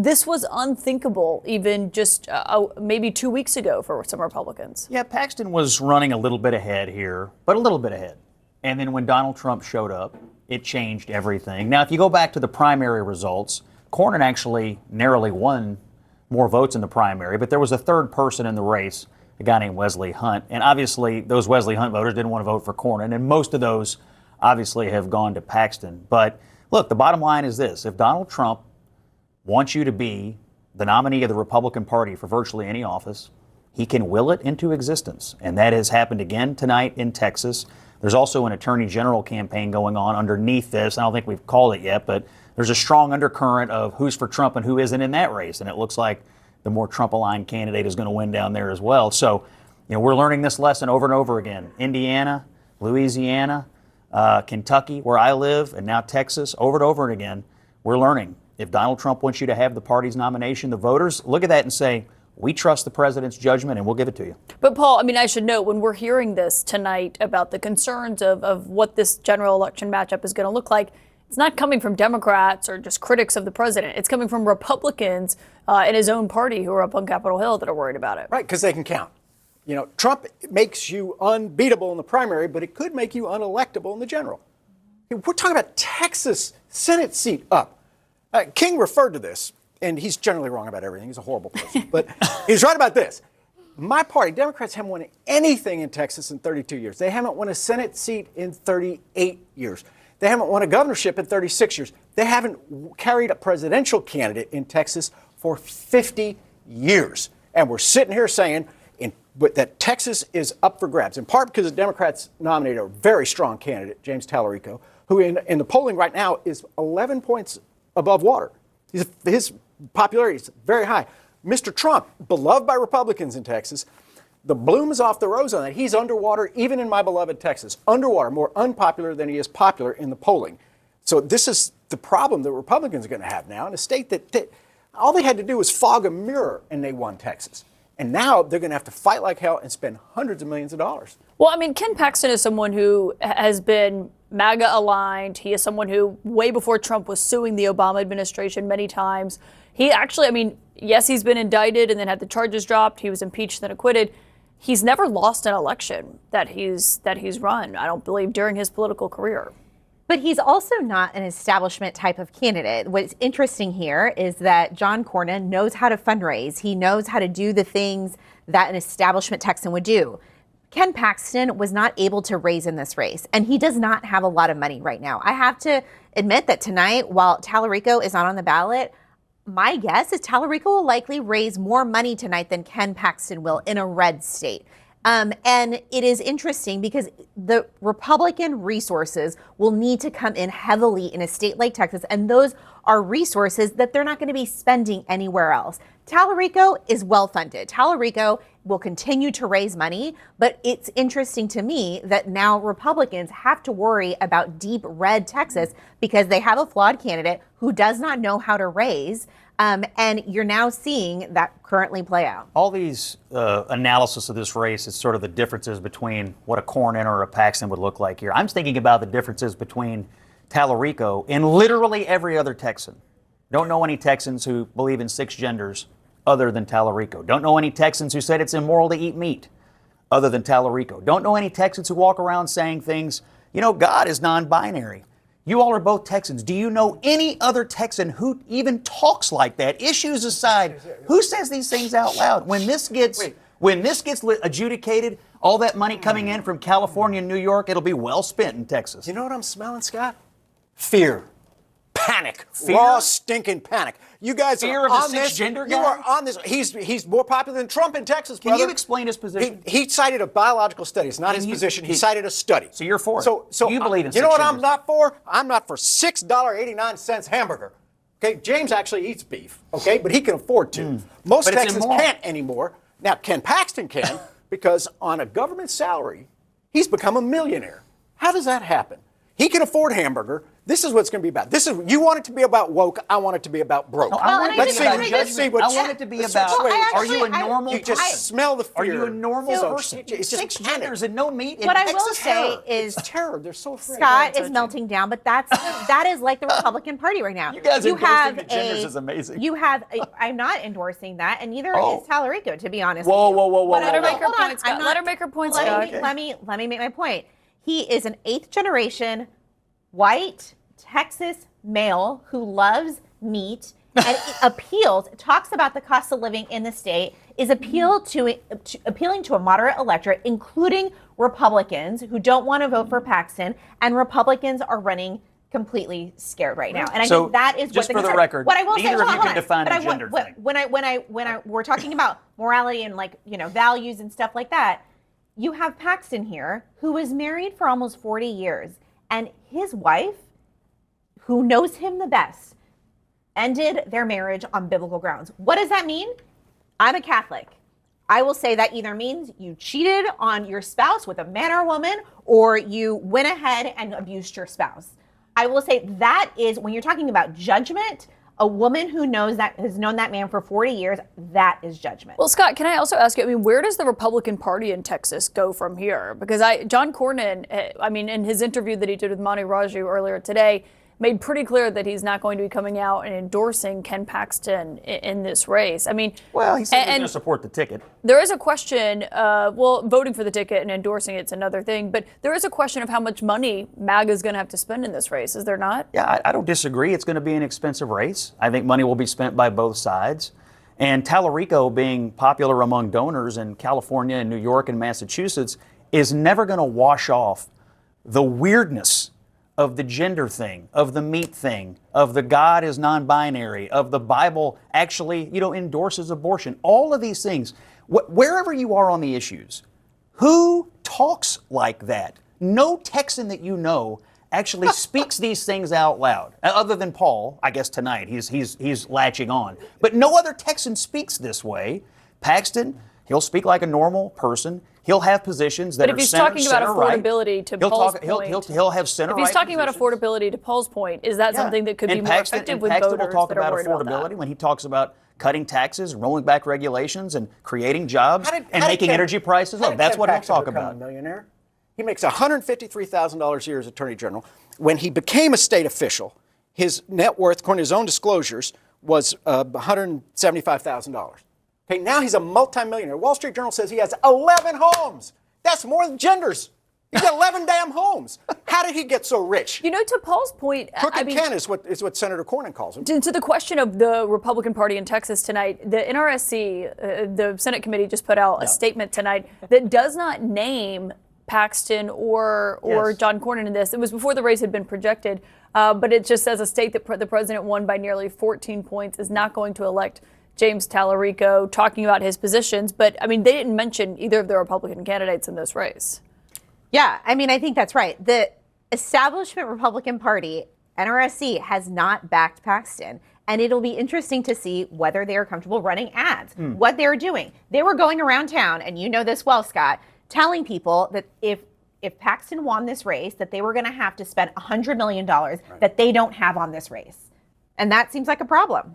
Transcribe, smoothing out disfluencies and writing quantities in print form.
this was unthinkable even just maybe 2 weeks ago for some Republicans. Yeah, Paxton was running a little bit ahead here, but a little bit ahead. And then when Donald Trump showed up, it changed everything. Now, if you go back to the primary results, Cornyn actually narrowly won more votes in the primary, but there was a third person in the race, a guy named Wesley Hunt. And obviously, those Wesley Hunt voters didn't want to vote for Cornyn, and most of those obviously have gone to Paxton. But look, the bottom line is this. If Donald Trump wants you to be the nominee of the Republican Party for virtually any office, he can will it into existence. And that has happened again tonight in Texas. There's also an attorney general campaign going on underneath this. I don't think we've called it yet, but there's a strong undercurrent of who's for Trump and who isn't in that race. And it looks like the more Trump-aligned candidate is going to win down there as well. So, we're learning this lesson over and over again. Indiana, Louisiana, Kentucky, where I live, and now Texas, over and over again, we're learning. If Donald Trump wants you to have the party's nomination, the voters look at that and say, we trust the president's judgment and we'll give it to you. But Paul, I should note, when we're hearing this tonight about the concerns of what this general election matchup is going to look like, it's not coming from Democrats or just critics of the president. It's coming from Republicans in his own party who are up on Capitol Hill that are worried about it. Right, because they can count. Trump makes you unbeatable in the primary, but it could make you unelectable in the general. We're talking about Texas Senate seat up. King referred to this, and he's generally wrong about everything. He's a horrible person. But he's right about this. My party, Democrats, haven't won anything in Texas in 32 years. They haven't won a Senate seat in 38 years. They haven't won a governorship in 36 years. They haven't carried a presidential candidate in Texas for 50 years. And we're sitting here saying that Texas is up for grabs, in part because the Democrats nominated a very strong candidate, James Tallarico, who in the polling right now is 11 points above water. His popularity is very high. Mr. Trump, beloved by Republicans in Texas, the bloom is off the rose on that. He's underwater, even in my beloved Texas. Underwater, more unpopular than he is popular in the polling. So this is the problem that Republicans are going to have now in a state that all they had to do was fog a mirror and they won Texas. And now they're going to have to fight like hell and spend hundreds of millions of dollars. Well, Ken Paxton is someone who has been MAGA aligned. He is someone who, way before Trump, was suing the Obama administration many times. He actually, yes, he's been indicted and then had the charges dropped. He was impeached and acquitted. He's never lost an election that he's run, I don't believe, during his political career. But he's also not an establishment type of candidate. What's interesting here is that John Cornyn knows how to fundraise. He knows how to do the things that an establishment Texan would do. Ken Paxton was not able to raise in this race, and he does not have a lot of money right now. I have to admit that tonight, while Tallarico is not on the ballot, my guess is Tallarico will likely raise more money tonight than Ken Paxton will in a red state. And it is interesting because the Republican resources will need to come in heavily in a state like Texas, and those are resources that they're not going to be spending anywhere else. Tallarico is well funded. Tallarico will continue to raise money, but it's interesting to me that now Republicans have to worry about deep red Texas because they have a flawed candidate who does not know how to raise. And you're now seeing that currently play out. All these analysis of this race is sort of the differences between what a Cornyn or a Paxton would look like here. I'm thinking about the differences between Tallarico and literally every other Texan. Don't know any Texans who believe in 6 genders other than Tallarico. Don't know any Texans who said it's immoral to eat meat other than Tallarico. Don't know any Texans who walk around saying things, God is non-binary. You all are both Texans. Do you know any other Texan who even talks like that? Issues aside, who says these things out loud? When this gets adjudicated, all that money coming in from California and New York, it'll be well spent in Texas. You know what I'm smelling, Scott? Fear. Panic. Fear? Raw, stinking panic. You guys Fear are of on the this. cisgender You guy? are on this. He's more popular than Trump in Texas, brother. Can you explain his position? He cited a biological study. It's not his position. He cited a study. So you're for it. So you believe in You know what cisgenders. I'm not for? I'm not for $6.89 hamburger. Okay, James actually eats beef. Okay, but he can afford to. Most But it's Texans immoral. can't anymore. Now Ken Paxton can because on a government salary, he's become a millionaire. How does that happen? He can afford hamburger. This is what it's going to be about. You want it to be about woke. I want it to be about broke. I want it to Let's be see. about Let's see what. I want it to be let's about. see what- Are you a normal You just person? smell the fear. Are you a normal So person? It's just 6 panic. genders and no meat. What I It's will say terror. is It's terror. They're so afraid. Scott is melting down, but that is like the Republican Party right now. You guys endorsing have the genders is amazing. You have. I'm not endorsing that, and neither Oh. is Tallarico, to be honest. Whoa, with you. whoa, whoa, whoa, But whoa, Let her whoa. make her hold on, point, Scott. I'm not- Let her make her point, let Scott. me make my point. He is an 8th generation white Texas male who loves meat and talks about the cost of living in the state, is appealing to a moderate electorate, including Republicans who don't want to vote for Paxton, and Republicans are running completely scared right now. And I So, think that is just what the for the concern- record, what I will say, neither of hold you on, can define but the I want- gender what- thing. when we're talking about morality and values and stuff like that, you have Paxton here who was married for almost 40 years, and his wife, who knows him the best, ended their marriage on biblical grounds. What does that mean? I'm a Catholic. I will say that either means you cheated on your spouse with a man or a woman, or you went ahead and abused your spouse. I will say that is, when you're talking about judgment, a woman who has known that man for 40 years, that is judgment. Well, Scott, can I also ask you, where does the Republican Party in Texas go from here? Because John Cornyn, in his interview that he did with Mani Raju earlier today, made pretty clear that he's not going to be coming out and endorsing Ken Paxton in this race. Well, he said he's going to support the ticket. There is a question, voting for the ticket and endorsing it's another thing, but there is a question of how much money MAGA is going to have to spend in this race, is there not? Yeah, I don't disagree. It's going to be an expensive race. I think money will be spent by both sides. And Tallarico, being popular among donors in California and New York and Massachusetts, is never going to wash off the weirdness of the gender thing, of the meat thing, of the God is non-binary, of the Bible actually, endorses abortion. All of these things, wherever you are on the issues, who talks like that? No Texan that you know actually speaks these things out loud, other than Paul. I guess tonight he's latching on, but no other Texan speaks this way. Paxton, he'll speak like a normal person. He'll have positions that But are if he's center, talking about center-right. affordability, to He'll Paul's talk- point, he'll have center. if he's talking about affordability, to Paul's point, is that something that could be more effective with Paxton voters will talk that are about worried about affordability that? when he talks about cutting taxes, rolling back regulations, and creating jobs and How did making Ken- energy prices how low. did That's Ken what he'll Paxton talk become about. A millionaire. He makes $153,000 a year as Attorney General. When he became a state official, his net worth, according to his own disclosures, was $175,000. Okay, now he's a multimillionaire. Wall Street Journal says he has 11 homes. That's more than genders. He's got 11 damn homes. How did he get so rich? To Paul's point, Crooked Ken is what Senator Cornyn calls him. to the question of the Republican Party in Texas tonight, the NRSC, the Senate committee, just put out a statement tonight that does not name Paxton or Yes. John Cornyn in this. It was before the race had been projected, but it just says a state that the president won by nearly 14 points is not going to elect James Tallarico, talking about his positions. But they didn't mention either of the Republican candidates in this race. Yeah, I think that's right. The establishment Republican Party, NRSC, has not backed Paxton. And it'll be interesting to see whether they are comfortable running ads, what they're doing. They were going around town, and you know this well, Scott, telling people that if Paxton won this race, that they were going to have to spend $100 million that they don't have on this race. And that seems like a problem.